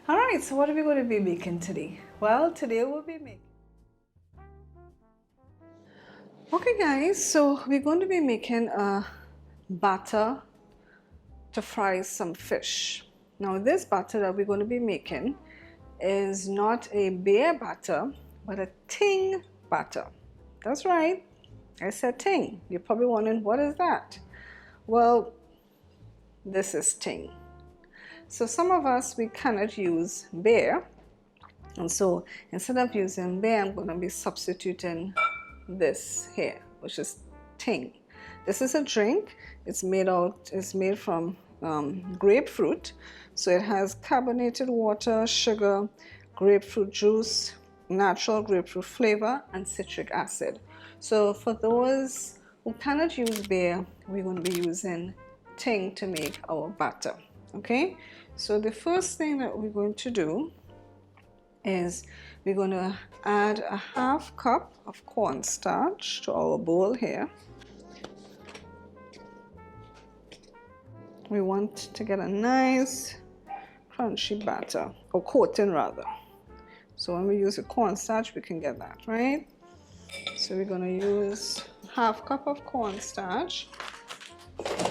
Alright, so what are we going to be making today? Well, today we'll be making... Okay guys, so we're going to be making a batter to fry some fish. Now this batter that we're going to be making is not a beer batter, but a Ting batter. That's right, I said Ting. You're probably wondering, what is that? Well, this is Ting. So some of us, we cannot use beer, and so instead of using beer, I'm going to be substituting this here, which is Ting. This is a drink. It's made from grapefruit, so it has carbonated water, sugar, grapefruit juice, natural grapefruit flavor, and citric acid. So for those who cannot use beer, we're going to be using Ting to make our batter. Okay, so the first thing that we're going to do is we're going to add a half cup of cornstarch to our bowl here. We want to get a nice crunchy batter, or coating rather. So when we use the cornstarch, we can get that, right? So we're going to use half cup of cornstarch,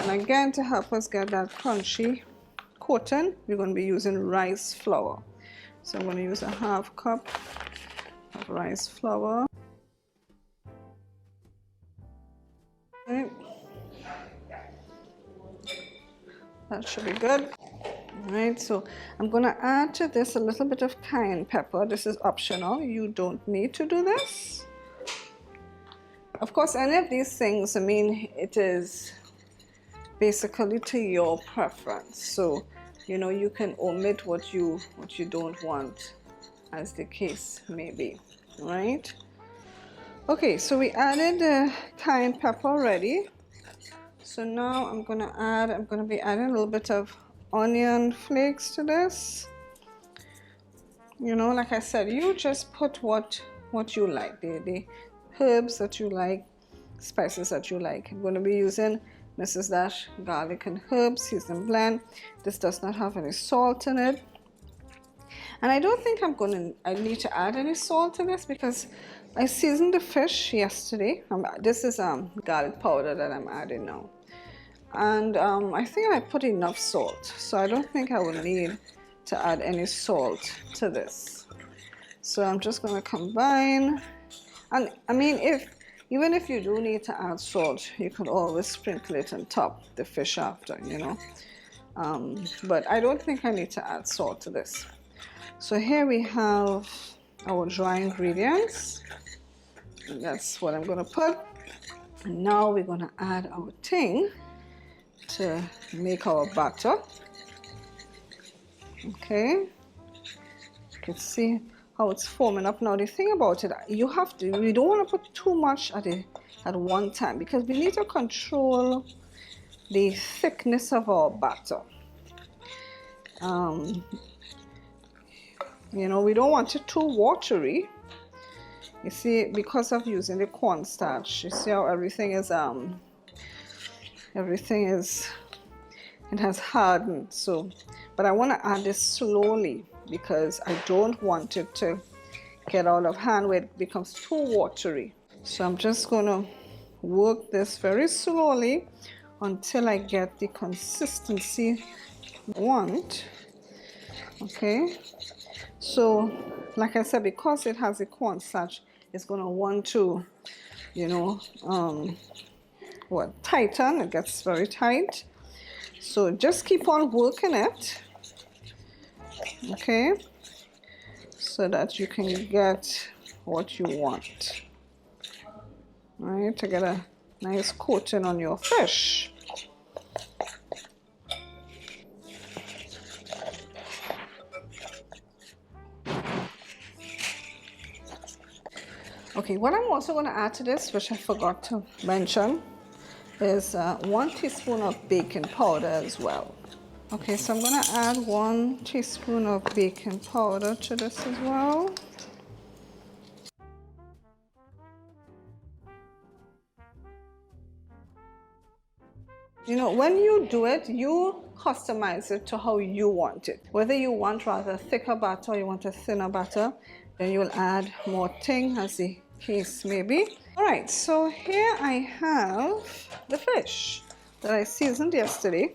and again, to help us get that crunchy coating, we're going to be using rice flour. So I'm going to use a half cup of rice flour. Okay. That should be good. All right, so I'm going to add to this a little bit of cayenne pepper. This is optional. You don't need to do this. Of course, any of these things, I mean, it is basically to your preference. So, you know, you can omit what you don't want, as the case may be, right? Okay, so we added the cayenne pepper already. So now I'm going to be adding a little bit of onion flakes to this. You know, like I said, you just put what you like, the herbs that you like, spices that you like. I'm going to be using Mrs. Dash garlic and herbs seasoned blend. This does not have any salt in it, and I don't think I need to add any salt to this because I seasoned the fish yesterday. This is garlic powder that I'm adding now, and I think I put enough salt, so I don't think I will need to add any salt to this. So I'm just going to combine, and I mean, even if you do need to add salt, you could always sprinkle it on top the fish after, you know. But I don't think I need to add salt to this. So here we have our dry ingredients. And that's what I'm going to put. And now we're going to add our Ting to make our batter. Okay. You can see how it's forming up now. The thing about it, you don't want to put too much at one time, because we need to control the thickness of our batter. You know, we don't want it too watery. You see, because of using the cornstarch, you see how everything is it has hardened. So, but I want to add this slowly because I don't want it to get out of hand where it becomes too watery. So I'm just going to work this very slowly until I get the consistency I want. Okay, so like I said, because it has a cornstarch, it's going to want to, you know, tighten. It gets very tight. So just keep on working it, okay, so that you can get what you want. All right, to get a nice coating on your fish. Okay, what I'm also going to add to this, which I forgot to mention, is 1 teaspoon of baking powder as well. Okay, so I'm going to add 1 teaspoon of baking powder to this as well. You know, when you do it, you customize it to how you want it. Whether you want rather thicker batter or you want a thinner batter, then you'll add more Ting, as the case may be. All right, so here I have the fish that I seasoned yesterday.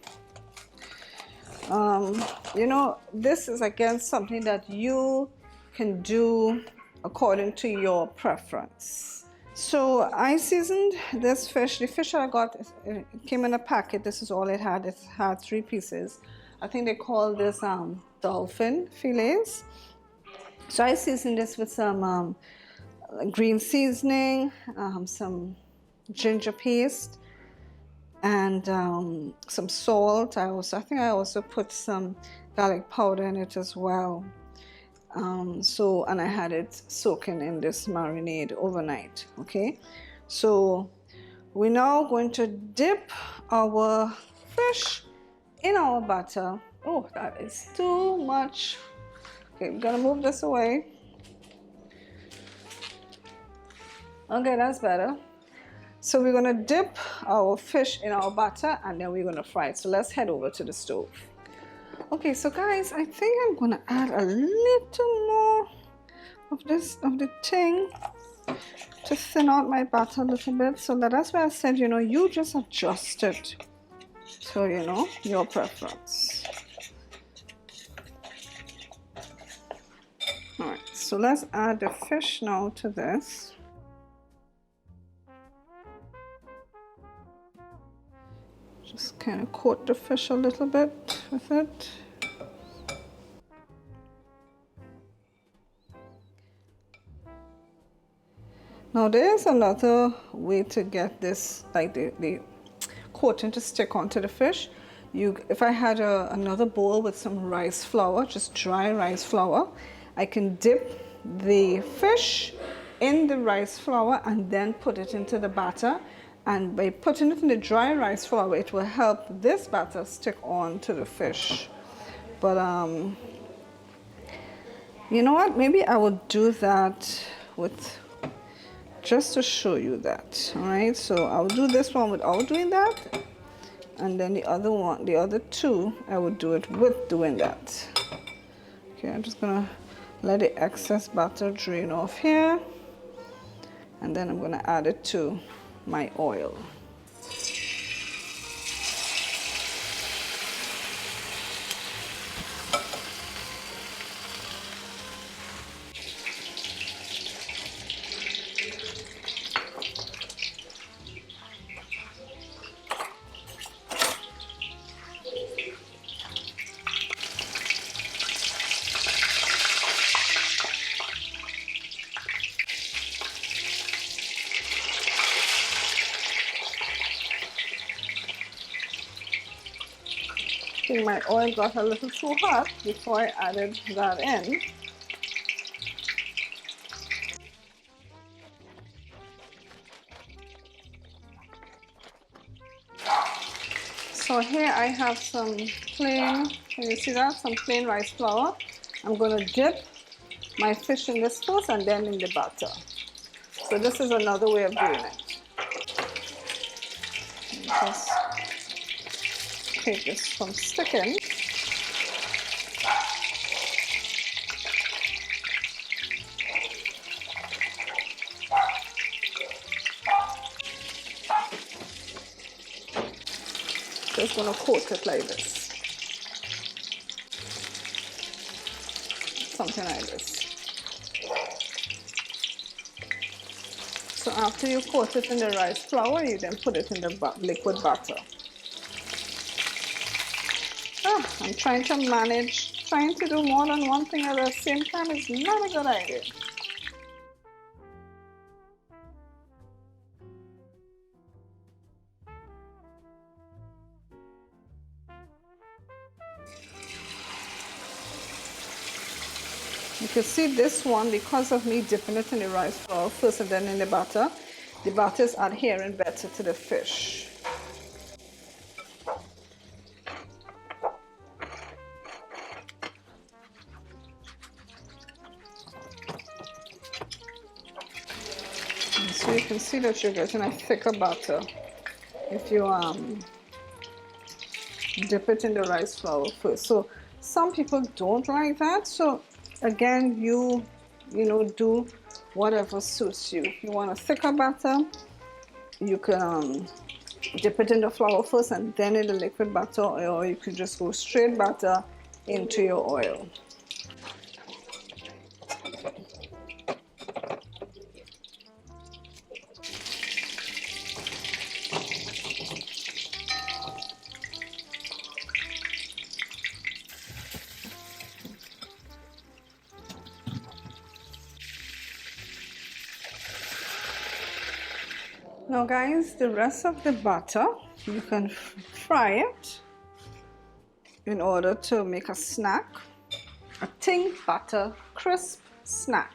You know, this is again something that you can do according to your preference. So I seasoned this fish. The fish I got, it came in a packet. This is all it had. It had 3 pieces. I think they call this dolphin fillets. So I seasoned this with some green seasoning, some ginger paste, and some salt. I think I also put some garlic powder in it as well. And I had it soaking in this marinade overnight. Okay, so we're now going to dip our fish in our butter. Oh, that is too much. Okay, I'm gonna move this away. Okay, that's better. So we're gonna dip our fish in our butter and then we're gonna fry it. So let's head over to the stove. Okay, so guys, I think I'm gonna add a little more of the Ting to thin out my batter a little bit. So that's why I said, you know, you just adjust it to, you know, your preference. All right, so let's add the fish now to this. Just kind of coat the fish a little bit with it. Now there's another way to get this, like the coating to stick onto the fish. If I had another bowl with some rice flour, just dry rice flour, I can dip the fish in the rice flour and then put it into the batter. And by putting it in the dry rice flour, it will help this batter stick on to the fish. But you know what? Maybe I will do that with, just to show you that. All right, so I'll do this one without doing that, and then the other 2, I would do it with doing that. Okay, I'm just gonna let the excess batter drain off here, and then I'm gonna add it to my oil. I think my oil got a little too hot before I added that in. So here I have some plain, can you see that? Some plain rice flour. I'm going to dip my fish in this first and then in the batter. So this is another way of doing it. Just take this from sticking. Just gonna coat it like this. Something like this. So after you coat it in the rice flour, you then put it in the liquid batter. I'm trying to manage, trying to do more than one thing at the same time is not a good idea. You can see this one, because of me dipping it in the rice flour first and then in the batter is adhering better to the fish. So you can see that you're getting a thicker batter if you dip it in the rice flour first. So some people don't like that. So again, you know, do whatever suits you. If you want a thicker batter, you can dip it in the flour first and then in the liquid batter, or you can just go straight batter into your oil. Now guys, the rest of the batter, you can fry it in order to make a snack, a Ting butter crisp snack.